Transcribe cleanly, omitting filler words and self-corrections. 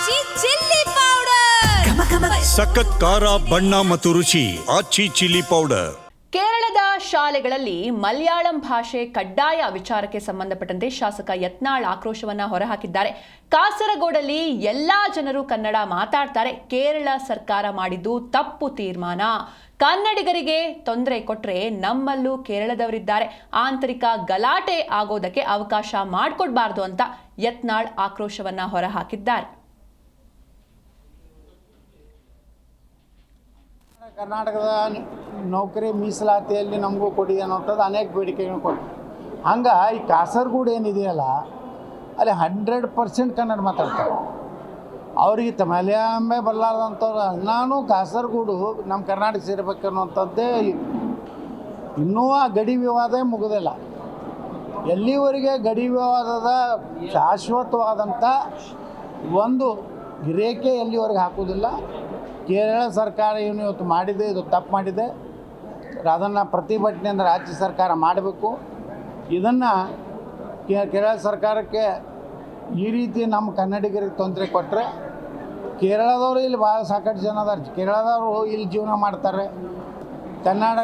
ಆಚಿ chilli powder ಸಖತ್ ಖಾರ ಬಣ್ಣ ಮತ್ತು ರುಚಿ ಆಚಿ ಚಿಲ್ಲಿ ಪೌಡರ್. ಕೇರಳದ ಶಾಲೆಗಳಲ್ಲಿ ಮಲಯಾಳಂ ಭಾಷೆ ಕಡ್ಡಾಯ ವಿಚಾರಕ್ಕೆ ಸಂಬಂಧಪಟ್ಟಂತೆ ಶಾಸಕ ಯತ್ನಾಳ್ ಆಕ್ರೋಶವನ್ನ ಹೊರಹಾಕಿದ್ದಾರೆ. ಕಾಸರಗೋಡಲ್ಲಿ ಎಲ್ಲಾ ಜನರು ಕನ್ನಡ ಮಾತಾಡ್ತಾರೆ. ಕೇರಳ ಸರ್ಕಾರ ಮಾಡಿದ್ದು ತಪ್ಪು ತೀರ್ಮಾನ. ಕನ್ನಡಿಗರಿಗೆ ತೊಂದರೆ ಕೊಟ್ರೆ ನಮ್ಮಲ್ಲೂ ಕೇರಳದವರಿದ್ದಾರೆ. ಆಂತರಿಕ ಗಲಾಟೆ ಆಗೋದಕ್ಕೆ ಅವಕಾಶ ಮಾಡಿಕೊಡ್ಬಾರ್ದು ಅಂತ ಯತ್ನಾಳ್ ಆಕ್ರೋಶವನ್ನ ಹೊರಹಾಕಿದ್ದಾರೆ. ಕರ್ನಾಟಕದ ನೌಕರಿ ಮೀಸಲಾತಿಯಲ್ಲಿ ನಮಗೂ ಕೊಡಿ ಅನ್ನೋಂಥದ್ದು ಅನೇಕ ಬೇಡಿಕೆಗಳು ಕೊಟ್ಟು ಹಂಗೆ ಈ ಕಾಸರಗೋಡು ಏನಿದೆಯಲ್ಲ ಅಲ್ಲಿ 100% ಕನ್ನಡ ಮಾತಾಡ್ತಾರೆ. ಅವ್ರಿಗೆ ಮಲಯಾಳಮೇ ಬರಲಾರ್ದಂಥವ್ರು ನಾನು ಕಾಸರಗೋಡು ನಮ್ಮ ಕರ್ನಾಟಕ ಸೇರ್ಬೇಕು ಅನ್ನೋಂಥದ್ದೇ ಇನ್ನೂ ಆ ಗಡಿ ವಿವಾದ ಮುಗಿದಿಲ್ಲ. ಎಲ್ಲಿವರೆಗೆ ಗಡಿ ವಿವಾದದ ಶಾಶ್ವತವಾದಂಥ ಒಂದು ರೇಖೆ ಎಲ್ಲಿವರೆಗೆ ಹಾಕೋದಿಲ್ಲ. ಕೇರಳ ಸರ್ಕಾರ ಏನು ಇವತ್ತು ಮಾಡಿದೆ, ಇದು ತಪ್ಪು ಮಾಡಿದೆ. ಅದನ್ನು ಪ್ರತಿಭಟನೆಯಿಂದ ರಾಜ್ಯ ಸರ್ಕಾರ ಮಾಡಬೇಕು. ಇದನ್ನು ಕೇರಳ ಸರ್ಕಾರಕ್ಕೆ ಈ ರೀತಿ ನಮ್ಮ ಕನ್ನಡಿಗರಿಗೆ ತೊಂದರೆ ಕೊಟ್ಟರೆ ಕೇರಳದವರು ಇಲ್ಲಿ ಭಾಳ ಸಾಕಷ್ಟು ಜನ ಅದಾರ. ಕೇರಳದವರು ಇಲ್ಲಿ ಜೀವನ ಮಾಡ್ತಾರೆ. ಕನ್ನಡ